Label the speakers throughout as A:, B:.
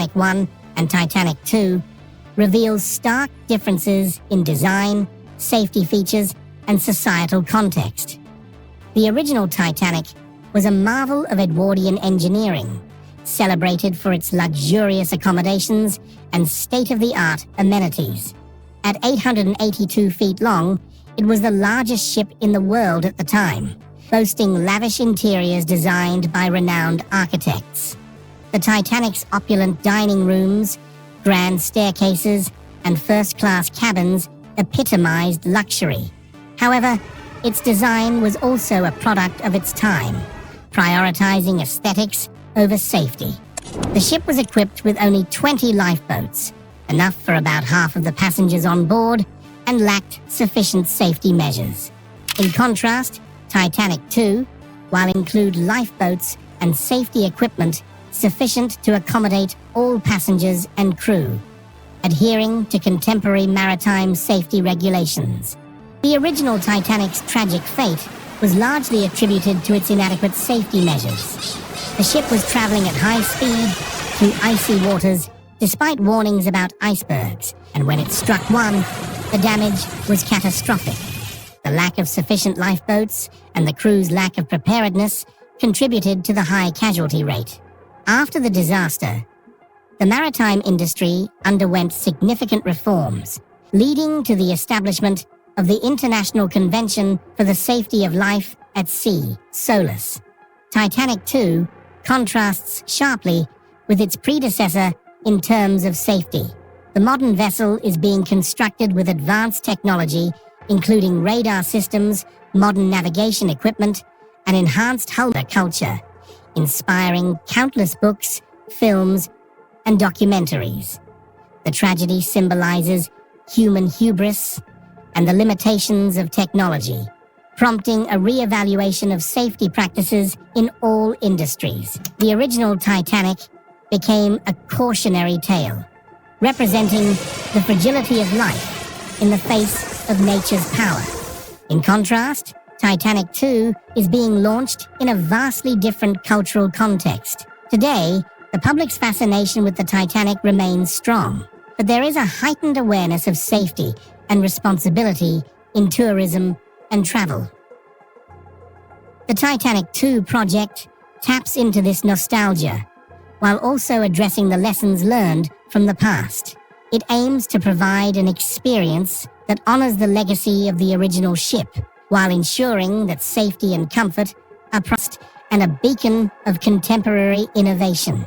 A: Titanic 1 and Titanic 2 reveals stark differences in design, safety features, and societal context. The original Titanic was a marvel of Edwardian engineering, celebrated for its luxurious accommodations and state-of-the-art amenities. At 882 feet long, it was the largest ship in the world at the time, boasting lavish interiors designed by renowned architects. The Titanic's opulent dining rooms, grand staircases, and first-class cabins epitomized luxury. However, its design was also a product of its time, prioritizing aesthetics over safety. The ship was equipped with only 20 lifeboats, enough for about half of the passengers on board, and lacked sufficient safety measures. In contrast, Titanic 2, while include lifeboats and safety equipment sufficient to accommodate all passengers and crew, adhering to contemporary maritime safety regulations. The original Titanic's tragic fate was largely attributed to its inadequate safety measures. The ship was traveling at high speed through icy waters despite warnings about icebergs, and when it struck one, the damage was catastrophic. The lack of sufficient lifeboats and the crew's lack of preparedness contributed to the high casualty rate. After the disaster, the maritime industry underwent significant reforms, leading to the establishment of the International Convention for the Safety of Life at Sea, SOLAS. Titanic 2 contrasts sharply with its predecessor in terms of safety. The modern vessel is being constructed with advanced technology, including radar systems, modern navigation equipment, and enhanced hull culture, inspiring countless books, films, and documentaries. The tragedy symbolizes human hubris and the limitations of technology, prompting a re-evaluation of safety practices in all industries. The original Titanic became a cautionary tale, representing the fragility of life in the face of nature's power. In contrast, Titanic 2 is being launched in a vastly different cultural context. Today, the public's fascination with the Titanic remains strong, but there is a heightened awareness of safety and responsibility in tourism and travel. The Titanic 2 project taps into this nostalgia, while also addressing the lessons learned from the past. It aims to provide an experience that honors the legacy of the original ship, while ensuring that safety and comfort are and a beacon of contemporary innovation.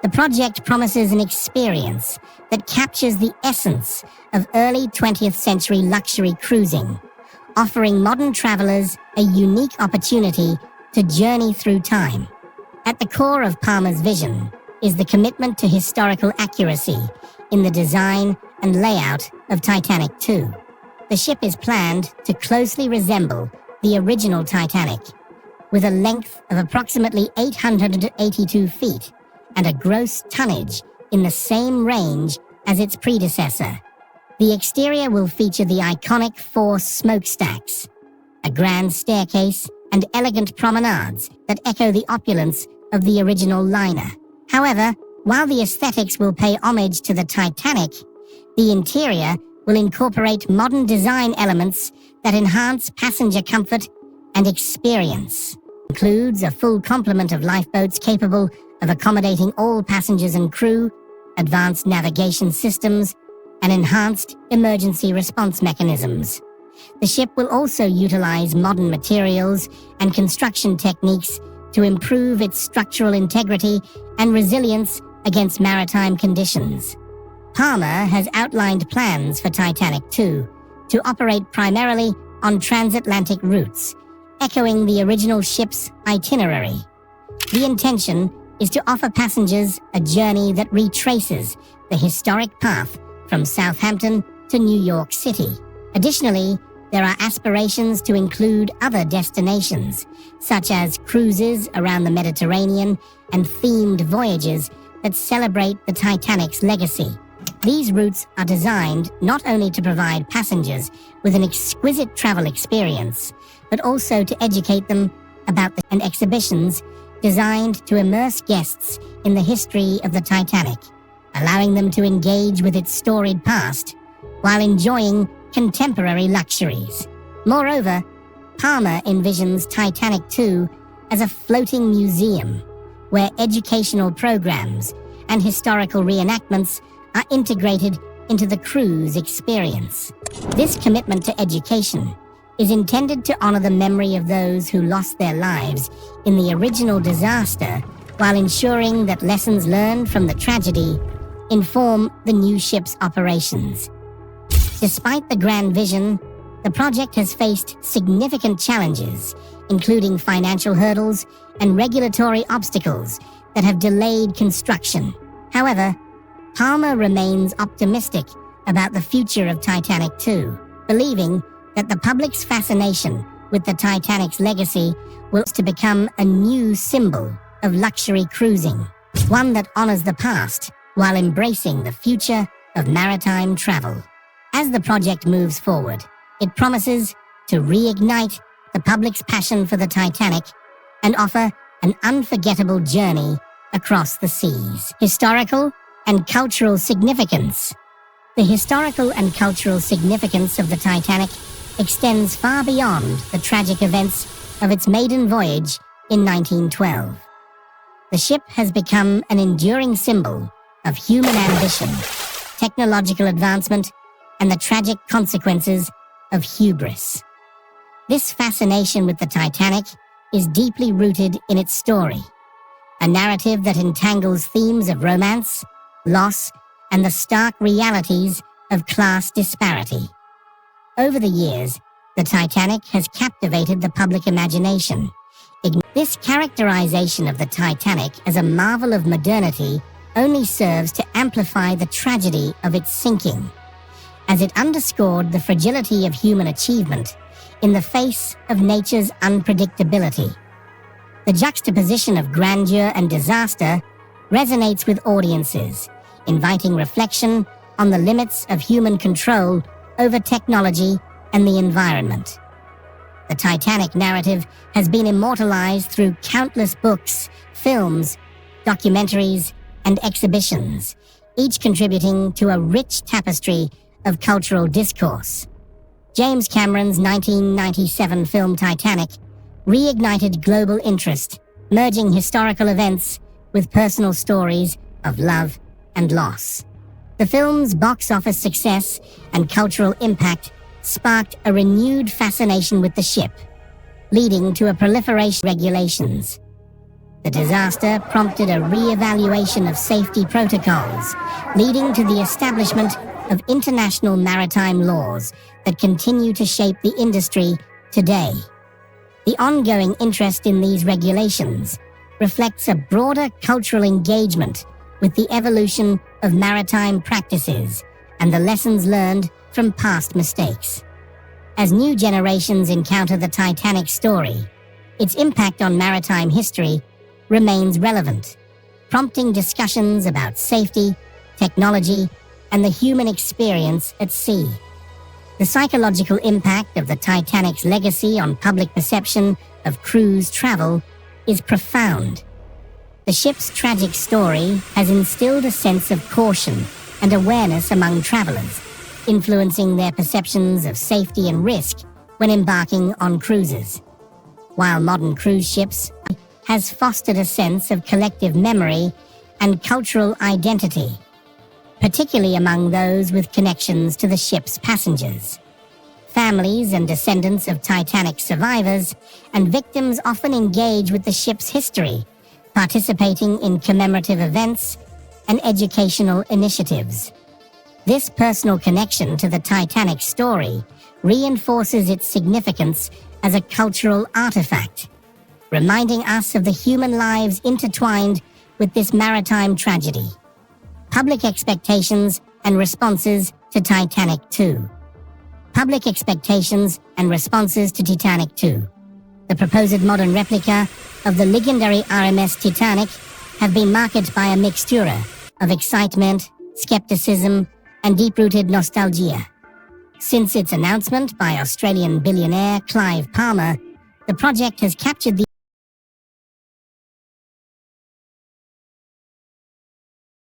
A: The project promises an experience that captures the essence of early 20th century luxury cruising, offering modern travelers a unique opportunity to journey through time. At the core of Palmer's vision is the commitment to historical accuracy in the design and layout of Titanic 2. The ship is planned to closely resemble the original Titanic, with a length of approximately 882 feet and a gross tonnage in the same range as its predecessor. The exterior will feature the iconic 4 smokestacks, a grand staircase, and elegant promenades that echo the opulence of the original liner. However, while the aesthetics will pay homage to the Titanic, the interior will incorporate modern design elements that enhance passenger comfort and experience. It includes a full complement of lifeboats capable of accommodating all passengers and crew, advanced navigation systems, and enhanced emergency response mechanisms. The ship will also utilize modern materials and construction techniques to improve its structural integrity and resilience against maritime conditions. Palmer has outlined plans for Titanic 2 to operate primarily on transatlantic routes, echoing the original ship's itinerary. The intention is to offer passengers a journey that retraces the historic path from Southampton to New York City. Additionally, there are aspirations to include other destinations, such as cruises around the Mediterranean and themed voyages that celebrate the Titanic's legacy. These routes are designed not only to provide passengers with an exquisite travel experience, but also to educate them about and exhibitions designed to immerse guests in the history of the Titanic, allowing them to engage with its storied past while enjoying contemporary luxuries. Moreover, Palmer envisions Titanic 2 as a floating museum where educational programs and historical reenactments are integrated into the cruise experience. This commitment to education is intended to honor the memory of those who lost their lives in the original disaster while ensuring that lessons learned from the tragedy inform the new ship's operations. Despite the grand vision, the project has faced significant challenges, including financial hurdles and regulatory obstacles that have delayed construction. However, Palmer remains optimistic about the future of Titanic 2, believing that the public's fascination with the Titanic's legacy will to become a new symbol of luxury cruising, one that honors the past while embracing the future of maritime travel. As the project moves forward, it promises to reignite the public's passion for the Titanic and offer an unforgettable journey across the seas. Historical and cultural significance. The historical and cultural significance of the Titanic extends far beyond the tragic events of its maiden voyage in 1912. The ship has become an enduring symbol of human ambition, technological advancement, and the tragic consequences of hubris. This fascination with the Titanic is deeply rooted in its story, a narrative that entangles themes of romance, loss, and the stark realities of class disparity. Over the years, the Titanic has captivated the public imagination. This characterization of the Titanic as a marvel of modernity only serves to amplify the tragedy of its sinking, as it underscored the fragility of human achievement in the face of nature's unpredictability. The juxtaposition of grandeur and disaster resonates with audiences, inviting reflection on the limits of human control over technology and the environment. The Titanic narrative has been immortalized through countless books, films, documentaries, and exhibitions, each contributing to a rich tapestry of cultural discourse. James Cameron's 1997 film Titanic reignited global interest, merging historical events with personal stories of love and loss. The film's box office success and cultural impact sparked a renewed fascination with the ship, leading to a proliferation of regulations. The disaster prompted a re-evaluation of safety protocols, leading to the establishment of international maritime laws that continue to shape the industry today. The ongoing interest in these regulations reflects a broader cultural engagement with the evolution of maritime practices and the lessons learned from past mistakes. As new generations encounter the Titanic story, its impact on maritime history remains relevant, prompting discussions about safety, technology, and the human experience at sea. The psychological impact of the Titanic's legacy on public perception of cruise travel is profound. The ship's tragic story has instilled a sense of caution and awareness among travelers, influencing their perceptions of safety and risk when embarking on cruises. While modern cruise ships has fostered a sense of collective memory and cultural identity, particularly among those with connections to the ship's passengers. Families and descendants of Titanic survivors and victims often engage with the ship's history, participating in commemorative events and educational initiatives. This personal connection to the Titanic story reinforces its significance as a cultural artifact, reminding us of the human lives intertwined with this maritime tragedy. Public expectations and responses to Titanic 2. Public expectations and responses to Titanic 2. The proposed modern replica of the legendary RMS Titanic have been marked by a mixture of excitement, skepticism, and deep-rooted nostalgia. Since its announcement by Australian billionaire Clive Palmer, the project has captured the